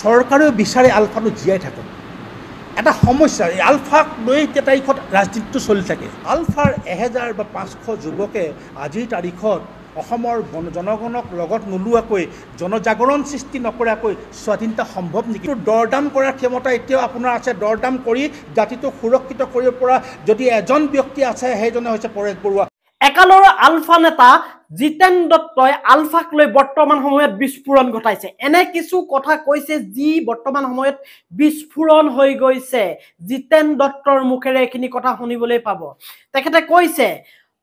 চৰকাৰেও বিচাৰে আলফাটো জীয়াই থাকক। এটা সমস্যা, এই আলফাক লৈ এতিয়া তাৰিখত ৰাজনীতিটো চলি থাকে। আলফাৰ 1000 বা 500 যুৱকে আজিৰ তাৰিখত অসমৰ জনগণক লগত নোলোৱাকৈ, জনজাগৰণ সৃষ্টি নকৰাকৈ স্বাধীনতা সম্ভৱ নেকি? দৰদাম কৰাৰ ক্ষমতা এতিয়াও আপোনাৰ আছে। দৰদাম কৰি জাতিটোক সুৰক্ষিত কৰিব পৰা যদি এজন ব্যক্তি আছে, সেইজনে হৈছে পৰেশ বৰুৱা। একালৰ আলফা নেতা জিতেন দত্তই আলফাক লৈ বৰ্তমান সময়ত বিস্ফোৰণ ঘটাইছে। এনে কিছু কথা কৈছে যি বৰ্তমান সময়ত বিস্ফোৰণ হৈ গৈছে। জিতেন দত্তৰ মুখেৰে এইখিনি কথা শুনিবলৈ পাব। তেখেতে কৈছে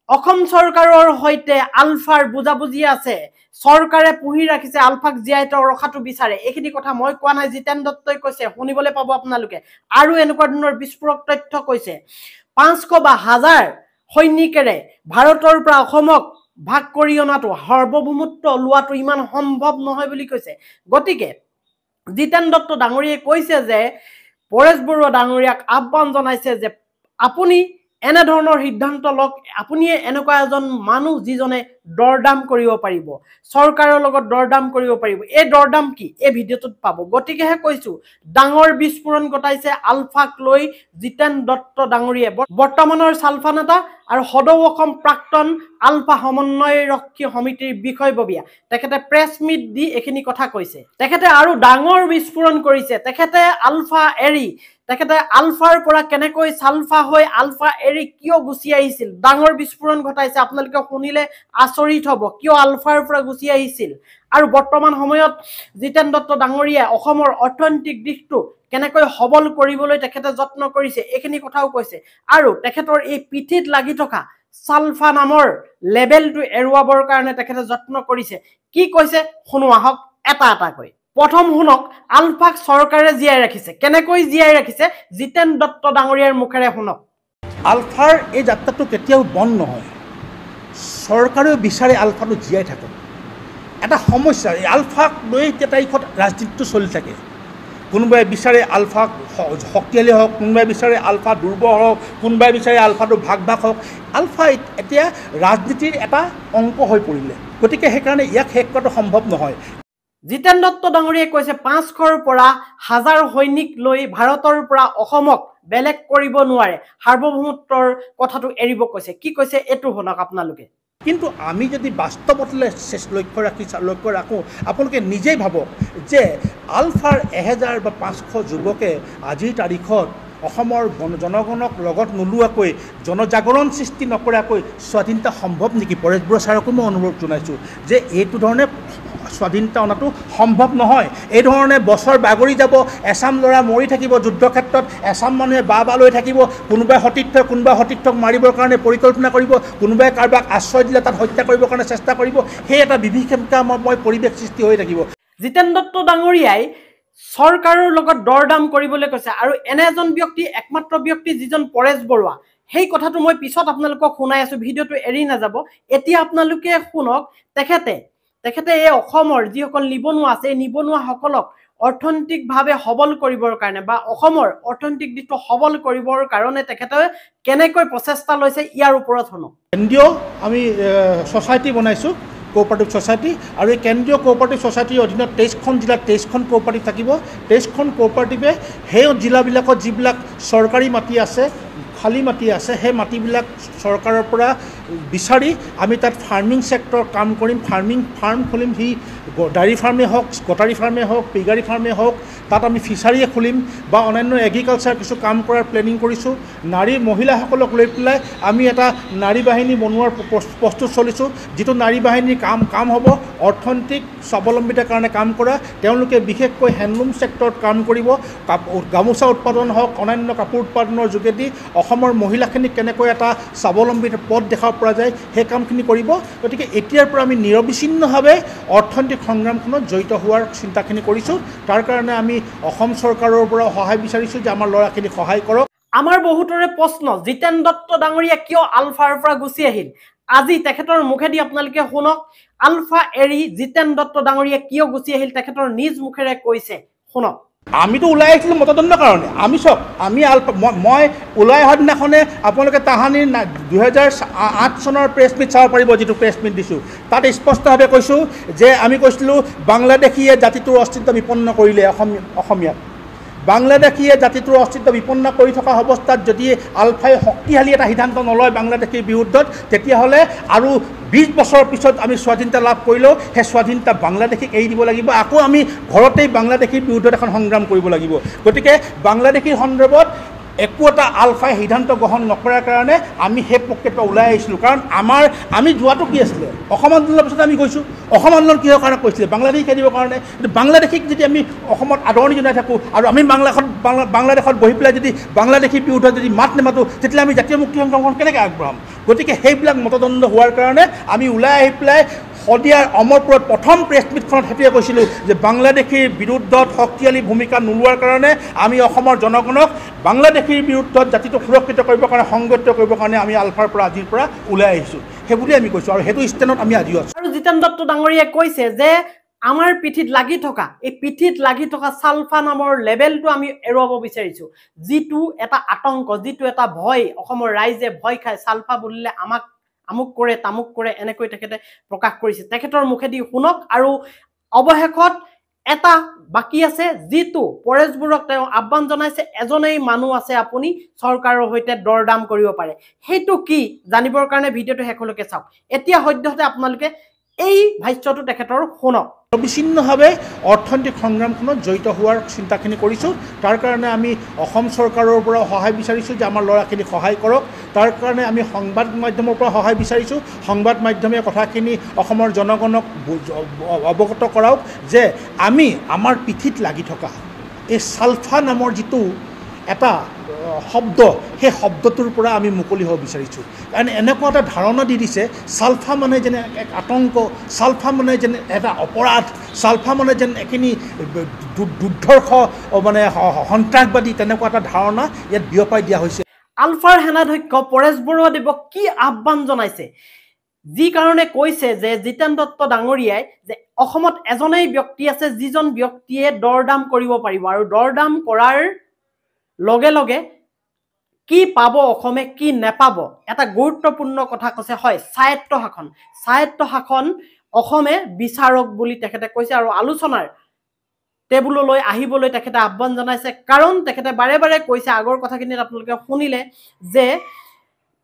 অসম চৰকাৰৰ সৈতে আলফাৰ বুজাবুজি আছে, চৰকাৰে পুহি ৰাখিছে, আলফাক জীয়াই ৰখাটো বিচাৰে। এইখিনি কথা মই কোৱা নাই, জিতেন দত্তই কৈছে, শুনিবলৈ পাব আপোনালোকে। আৰু এনেকুৱা ধৰণৰ বিস্ফোৰক তথ্য কৈছে 500 বা 1000 সৈনিকেৰে ভাৰতৰ পৰা অসমক ভাগ কৰি অনাটো, সাৰ্বভৌমত্ব লোৱাটো ইমান সম্ভৱ নহয় বুলি কৈছে। গতিকে জিতেন দত্ত ডাঙৰীয়াই কৈছে যে পৰেশ বৰুৱা ডাঙৰীয়াক আহ্বান জনাইছে যে আপুনি এনেধৰণৰ সিদ্ধান্ত লওক। আপুনিয়ে এনেকুৱা এজন মানুহ যিজনে দৰদাম কৰিব পাৰিব, চৰকাৰৰ লগত দৰদাম কৰিব পাৰিব। এই দৰদাম কি এই ভিডিঅ'টোত পাব। গতিকেহে কৈছো ডাঙৰ বিস্ফোৰণ ঘটাইছে আলফাক লৈ জিতেন দত্ত ডাঙৰীয়াই। বৰ্তমানৰ চালফা নেতা আৰু সদৌ অসম প্ৰাক্তন আলফা সমন্বয়ৰক্ষী সমিতিৰ বিষয়ববীয়া তেখেতে প্ৰেছ মিট দি এইখিনি কথা কৈছে। তেখেতে আৰু ডাঙৰ বিস্ফোৰণ কৰিছে। তেখেতে আলফা এৰি, তেখেতে আলফাৰ পৰা কেনেকৈ চালফা হৈ আলফা এৰি কিয় গুচি আহিছিল, ডাঙৰ বিস্ফোৰণ ঘটাইছে। আপোনালোকে শুনিলে আচৰিত হ'ব কিয় আলফাৰ পৰা গুচি আহিছিল। আৰু বৰ্তমান সময়ত জিতেন দত্ত ডাঙৰীয়াই অসমৰ অৰ্থনৈতিক দিশটো কেনেকৈ সবল কৰিবলৈ তেখেতে যত্ন কৰিছে, এইখিনি কথাও কৈছে। আৰু তেখেতৰ এই পিঠিত লাগি থকা চালফা নামৰ লেবেলটো এৰুৱাবৰ কাৰণে তেখেতে যত্ন কৰিছে। কি কৈছে শুনো আহক এটা এটাকৈ। প্ৰথম শুনক আলফাক চৰকাৰে জীয়াই ৰাখিছে। কেনেকৈ জীয়াই ৰাখিছে জিতেন দত্ত ডাঙৰীয়াৰ মুখেৰে শুনক। আলফাৰ এই যাত্ৰাটো কেতিয়াও বন্ধ নহয়। চৰকাৰেও বিচাৰে আলফাটো জীয়াই থাকক। এটা সমস্যা, এই আলফাক লৈ এতিয়া তাৰিখত ৰাজনীতিটো চলি থাকে। কোনোবাই বিচাৰে আলফাক শক্তিশালী হওক, কোনোবাই বিচাৰে আলফা দুৰ্বল হওক, কোনোবাই বিচাৰে আলফাটো ভাগ ভাগ হওক। আলফা এতিয়া ৰাজনীতিৰ এটা অংক হৈ পৰিলে। গতিকে সেইকাৰণে ইয়াক শেষ কৰাটো সম্ভৱ নহয়। জিতেন দত্ত ডাঙৰীয়াই কৈছে 500ৰ পৰা 1000 সৈনিক লৈ ভাৰতৰ পৰা অসমক বেলেগ কৰিব নোৱাৰে, সাৰ্বভৌমত্বৰ কথাটো এৰিব কৈছে। কি কৈছে এইটো শুনক আপোনালোকে। কিন্তু আমি যদি বাস্তৱতলৈ লক্ষ্য ৰাখোঁ, আপোনালোকে নিজেই ভাবক যে আলফাৰ 1000 বা 500 যুৱকে আজিৰ তাৰিখত অসমৰ জনগণক লগত নোলোৱাকৈ, জনজাগৰণ সৃষ্টি নকৰাকৈ স্বাধীনতা সম্ভৱ নেকি? পৰেশ বৰুৱা ছাৰকো মই অনুৰোধ জনাইছোঁ যে এইটো ধৰণে স্বাধীনতা অনাটো সম্ভৱ নহয়। এই ধৰণে বছৰ বাগৰি যাব, এছাম ল'ৰা মৰি থাকিব যুদ্ধক্ষেত্ৰত, এছাম মানুহে বা লৈ থাকিব, কোনোবাই সতীৰ্থক মাৰিবৰ কাৰণে পৰিকল্পনা কৰিব, কোনোবাই কাৰোবাক আশ্ৰয় দিলে তাত হত্যা কৰিবৰ কাৰণে চেষ্টা কৰিব। সেই এটা বিভীষিকাময় পৰিৱেশ সৃষ্টি হৈ থাকিব। জিতেন দত্ত ডাঙৰীয়াই চৰকাৰৰ লগত দৰদাম কৰিবলৈ কৈছে। আৰু এনে এজন ব্যক্তি, একমাত্ৰ ব্যক্তি যিজন পৰেশ বৰুৱা, সেই কথাটো মই পিছত আপোনালোকক শুনাই আছো, ভিডিঅ'টো এৰি নাযাব। এতিয়া আপোনালোকে শুনক তেখেতে এই অসমৰ যিসকল নিবনুৱা আছে, এই নিবনুৱাসকলক অৰ্থনৈতিকভাৱে সবল কৰিবৰ কাৰণে বা অসমৰ অৰ্থনৈতিক দিশটো সবল কৰিবৰ কাৰণে তেখেতে কেনেকৈ প্ৰচেষ্টা লৈছে ইয়াৰ ওপৰত শুনক। কেন্দ্ৰীয় আমি ছ'চাইটি বনাইছোঁ, কোঅপাৰেটিভ ছ'চাইটি। আৰু এই কেন্দ্ৰীয় কোঅপাৰেটিভ ছ'চাইটিৰ অধীনত 23খন জিলাত 23খন কোঅপাৰেটিভ থাকিব। 23খন কোঅপাৰেটিভে সেই জিলাবিলাকত যিবিলাক চৰকাৰী মাটি আছে, খালী মাটি আছে, সেই মাটিবিলাক চৰকাৰৰ পৰা বিচাৰি আমি তাত ফাৰ্মিং ছেক্টৰ কাম কৰিম। ফাৰ্ম খুলিম, সি ডায়েৰী ফাৰ্মেই হওক, কটাৰী ফাৰ্মেই হওক, পিগাৰী ফাৰ্মেই হওক, তাত আমি ফিচাৰীয়ে খুলিম বা অন্যান্য এগ্ৰিকালচাৰ কিছু কাম কৰাৰ প্লেনিং কৰিছোঁ। মহিলাসকলক লৈ পেলাই আমি এটা নাৰী বাহিনী বনোৱাৰ প্ৰস্তুত চলিছোঁ, যিটো নাৰী বাহিনীৰ কাম হ'ব অৰ্থনৈতিক স্বাৱলম্বিতাৰ কাৰণে কাম কৰা। তেওঁলোকে বিশেষকৈ হেণ্ডলুম ছেক্টৰত কাম কৰিব। গামোচা উৎপাদন হওক, অন্যান্য কাপোৰ উৎপাদনৰ যোগেদি অসমৰ মহিলাখিনিক কেনেকৈ এটা স্বাৱলম্বিতাৰ পথ দেখাব পৰা যায়, সেই কামখিনি কৰিব। গতিকে এতিয়াৰ পৰা আমি নিৰবিচ্ছিন্নভাৱে অৰ্থনৈতিক সংগ্ৰামখনত জড়িত হোৱাৰ চিন্তাখিনি কৰিছোঁ। তাৰ কাৰণে আমি অসম চৰকাৰৰ পৰা সহায় বিচাৰিছোঁ যে আমাৰ ল'ৰাখিনিক সহায় কৰক। আমাৰ বহুতৰে প্ৰশ্ন, জিতেন দত্ত ডাঙৰীয়া কিয় আলফাৰ পৰা গুচি আহিল? আজি তেখেতৰ মুখেদি আপোনালোকে শুনক আলফা এৰি জিতেন দত্ত ডাঙৰীয়া কিয় গুচি আহিল, তেখেতৰ নিজ মুখেৰে কৈছে শুনক। আমিতো ওলাই আহিছিলোঁ মতদণ্ডৰ কাৰণে আমি চব আমি মই ওলাই অহা দিনাখনে আপোনালোকে তাহানিৰ 2008 চনৰ প্ৰেছ মিট চাব পাৰিব যিটো প্ৰেছ মিট দিছোঁ তাত স্পষ্টভাৱে কৈছোঁ যে আমি কৈছিলোঁ বাংলাদেশীয়ে জাতিটোৰ অস্তিত্ব বিপন্ন কৰিলে অসমীয়াত বাংলাদেশীয়ে জাতিটোৰ অস্তিত্ব বিপন্ন কৰি থকা অৱস্থাত যদি আলফাই শক্তিশালী এটা সিদ্ধান্ত নলয় বাংলাদেশীৰ বিৰুদ্ধত তেতিয়াহ'লে আৰু 20 বছৰৰ পিছত আমি স্বাধীনতা লাভ কৰিলেও সেই স্বাধীনতা বাংলাদেশীক এৰি দিব লাগিব আকৌ আমি ঘৰতেই বাংলাদেশীৰ বিৰুদ্ধত এখন সংগ্ৰাম কৰিব লাগিব গতিকে বাংলাদেশীৰ সন্দৰ্ভত একো এটা আলফাই সিদ্ধান্ত গ্ৰহণ নকৰাৰ কাৰণে আমি সেই প্ৰক্ৰিয়াৰ পৰা ওলাই আহিছিলোঁ কাৰণ আমি যোৱাটো কি আছিলে অসম আন্দোলনৰ পিছত আমি গৈছোঁ অসম আন্দোলন কিহৰ কাৰণে কৈছিলে বাংলাদেশী খেদিবৰ কাৰণে কিন্তু বাংলাদেশীক যদি আমি অসমত আদৰণি জনাই থাকোঁ আৰু আমি বাংলাদেশত বহি পেলাই যদি বাংলাদেশীৰ বিৰুদ্ধে যদি মাত নেমাতোঁ তেতিয়াহ'লে আমি জাতীয় মুক্তি সংগ্ৰামখন কেনেকৈ আগবঢ়াম গতিকে সেইবিলাক মতদণ্ড হোৱাৰ কাৰণে আমি ওলাই আহি পেলাই শদিয়াৰ অমৰপুৰত প্ৰথম প্ৰেছ মিটখনত সেইটোৱে কৈছিলোঁ যে বাংলাদেশীৰ বিৰুদ্ধত শক্তিশালী ভূমিকা নোলোৱাৰ কাৰণে আমি অসমৰ জনগণক বাংলাদেশীৰ বিৰুদ্ধত জাতিটো সুৰক্ষিত কৰিবৰ কাৰণে সংগঠিত কৰিবৰ কাৰণে আমি আলফাৰ পৰা আজিৰ পৰা ওলাই আহিছোঁ সেইবুলি আমি কৈছোঁ আৰু সেইটো ষ্টেণ্ডত আমি আজিও আছোঁ আৰু জিতেন দত্ত ডাঙৰীয়াই কৈছে যে আমাৰ পিঠিত লাগি থকা এই পিঠিত লাগি থকা সালফা নামৰ লেবেলটো আমি এৰুৱাব বিচাৰিছোঁ যিটো এটা আতংক যিটো এটা ভয় অসমৰ ৰাইজে ভয় খায় সালফা বুলিলে আমাক আমুক কৰে তামুক কৰে এনেকৈ তেখেতে প্ৰকাশ কৰিছে তেখেতৰ মুখেদি শুনক আৰু অৱশেষত এটা বাকি আছে যিটো পৰেশ বৰুৱাক তেওঁ আহ্বান জনাইছে এজনেই মানুহ আছে আপুনি চৰকাৰৰ সৈতে দৰদাম কৰিব পাৰে সেইটো কি জানিবৰ কাৰণে ভিডিঅ'টো শেষলৈকে চাওক এতিয়া সদ্যহতে আপোনালোকে এই ভাষ্যটো তেখেতৰ শুনক অবিচ্ছিন্নভাৱে অৰ্থনৈতিক সংগ্ৰামখনত জড়িত হোৱাৰ চিন্তাখিনি কৰিছোঁ তাৰ কাৰণে আমি অসম চৰকাৰৰ পৰা সহায় বিচাৰিছোঁ যে আমাৰ ল'ৰাখিনিক সহায় কৰক তাৰ কাৰণে আমি সংবাদ মাধ্যমৰ পৰা সহায় বিচাৰিছোঁ সংবাদ মাধ্যমে কথাখিনি অসমৰ জনগণক অৱগত কৰাওক যে আমি আমাৰ পিঠিত লাগি থকা এই সালফা নামৰ যিটো এটা শব্দ সেই শব্দটোৰ পৰা আমি মুকলি হ'ব বিচাৰিছোঁ কাৰণ এনেকুৱা এটা ধাৰণা দি দিছে সালফা মানে যেনে এক আতংক সালফা মানে যেনে এটা অপৰাধ সালফা মানে যেন এখিনি দুৰ্ধৰ্ষ মানে সন্ত্ৰাসবাদী তেনেকুৱা এটা ধাৰণা ইয়াত বিয়পাই দিয়া হৈছে আলফাৰ সেনাধ্যক্ষ পৰেশ বৰুৱাদেৱক কি আহ্বান জনাইছে যি কাৰণে কৈছে যে জিতেন দত্ত ডাঙৰীয়াই যে অসমত এজনেই ব্যক্তি আছে যিজন ব্যক্তিয়ে দৰদাম কৰিব পাৰিব আৰু দৰদাম কৰাৰ লগে লগে কি পাব অসমে কি নেপাব এটা গুৰুত্বপূৰ্ণ কথা কৈছে হয় স্বায়ত্ত শাসন অসমে বিচাৰক বুলি তেখেতে কৈছে আৰু আলোচনাৰ টেবুললৈ আহিবলৈ তেখেতে আহ্বান জনাইছে কাৰণ তেখেতে বাৰে বাৰে কৈছে আগৰ কথাখিনিত আপোনালোকে শুনিলে যে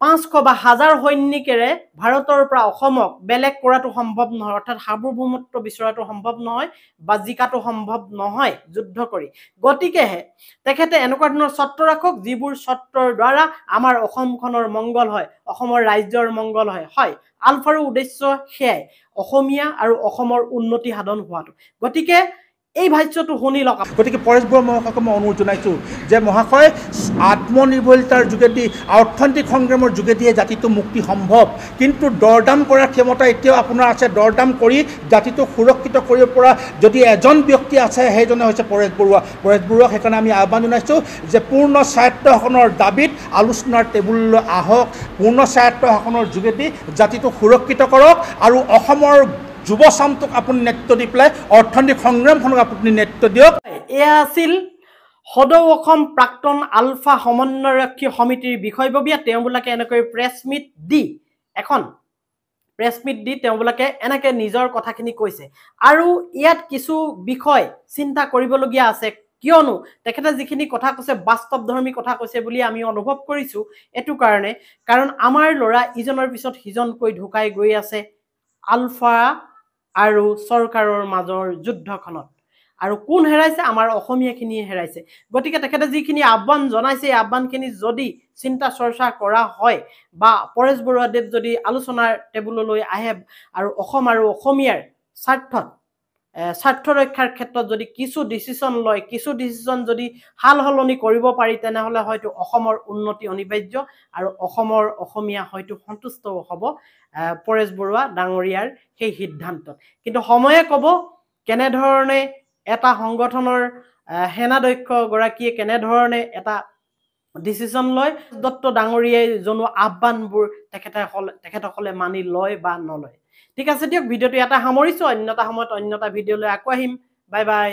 500 বা 1000 সৈনিকেৰে ভাৰতৰ পৰা অসমক বেলেগ কৰাটো সম্ভৱ নহয় অৰ্থাৎ সাৰ্বভৌমত্ব বিচৰাটো সম্ভৱ নহয় বা জিকাটো সম্ভৱ নহয় যুদ্ধ কৰি গতিকেহে তেখেতে এনেকুৱা ধৰণৰ চৰ্ত ৰাখক যিবোৰ চৰ্তৰ দ্বাৰা আমাৰ অসমখনৰ মংগল হয় অসমৰ ৰাজ্যৰ মংগল হয় আলফাৰ উদ্দেশ্য সেয়াই অসমীয়া আৰু অসমৰ উন্নতি সাধন হোৱাটো গতিকে এই ভাষ্যটো শুনি লওক গতিকে পৰেশ বৰুৱা মহাশয়ক মই অনুৰোধ জনাইছোঁ যে মহাশয় আত্মনিৰ্ভৰশীলতাৰ যোগেদি অৰ্থনৈতিক সংগ্ৰামৰ যোগেদিয়ে জাতিটো মুক্তি সম্ভৱ কিন্তু দৰদাম কৰাৰ ক্ষমতা এতিয়াও আপোনাৰ আছে দৰদাম কৰি জাতিটোক সুৰক্ষিত কৰিব পৰা যদি এজন ব্যক্তি আছে সেইজনে হৈছে পৰেশ বৰুৱাক সেইকাৰণে আমি আহ্বান জনাইছোঁ যে পূৰ্ণ স্বায়ত্ত শাসনৰ দাবীত আলোচনাৰ টেবুললৈ আহক পূৰ্ণ স্বায়ত্ত শাসনৰ যোগেদি জাতিটোক সুৰক্ষিত কৰক আৰু অসমৰ যুৱ চামটোক আপুনি নেতৃত্ব দি পেলাই অৰ্থনৈতিক সংগ্ৰামখনক আপুনি নেতৃত্ব দিয়ক এয়া আছিল সদৌ অসম প্ৰাক্তন আলফা সমন্বয়ৰক্ষী সমিতিৰ বিষয়ববীয়া তেওঁবিলাকে এনেকৈ প্ৰেছ মিট দি তেওঁবিলাকে এনেকৈ নিজৰ কথাখিনি কৈছে আৰু ইয়াত কিছু বিষয় চিন্তা কৰিবলগীয়া আছে কিয়নো তেখেতে যিখিনি কথা কৈছে বাস্তৱধৰ্মী কথা কৈছে বুলি আমি অনুভৱ কৰিছোঁ এটো কাৰণে কাৰণ আমাৰ ল'ৰা ইজনৰ পিছত সিজনকৈ ঢুকাই গৈ আছে আলফা আৰু চৰকাৰৰ মাজৰ যুদ্ধখনত আৰু কোন হেৰাইছে আমাৰ অসমীয়াখিনিয়ে হেৰাইছে গতিকে তেখেতে যিখিনি আহ্বান জনাইছে এই আহ্বানখিনি যদি চিন্তা চৰ্চা কৰা হয় বা পৰেশ বৰুৱাদেৱ যদি আলোচনাৰ টেবুললৈ আহে আৰু অসম আৰু অসমীয়াৰ স্বাৰ্থ ৰক্ষাৰ ক্ষেত্ৰত যদি কিছু ডিচিশ্যন লয় কিছু ডিচিশ্যন যদি হাল সলনি কৰিব পাৰি তেনেহ'লে হয়তো অসমৰ উন্নতি অনিবাৰ্য আৰু অসমৰ অসমীয়া হয়তো সন্তুষ্ট হ'ব পৰেশ বৰুৱা ডাঙৰীয়াৰ সেই সিদ্ধান্তত কিন্তু সময়ে ক'ব কেনেধৰণে এটা সংগঠনৰ সেনাধ্যক্ষ গৰাকীয়ে কেনেধৰণে এটা ডিচিশ্যন লয় দত্ত ডাঙৰীয়াই জনোৱা আহ্বানবোৰ তেখেতসকলে মানি লয় বা নলয় ঠিক আছে দিয়ক ভিডিঅ'টো এটা সামৰিছোঁ অন্য এটা সময়ত অন্য এটা ভিডিঅ'লৈ আকৌ আহিম বাই বাই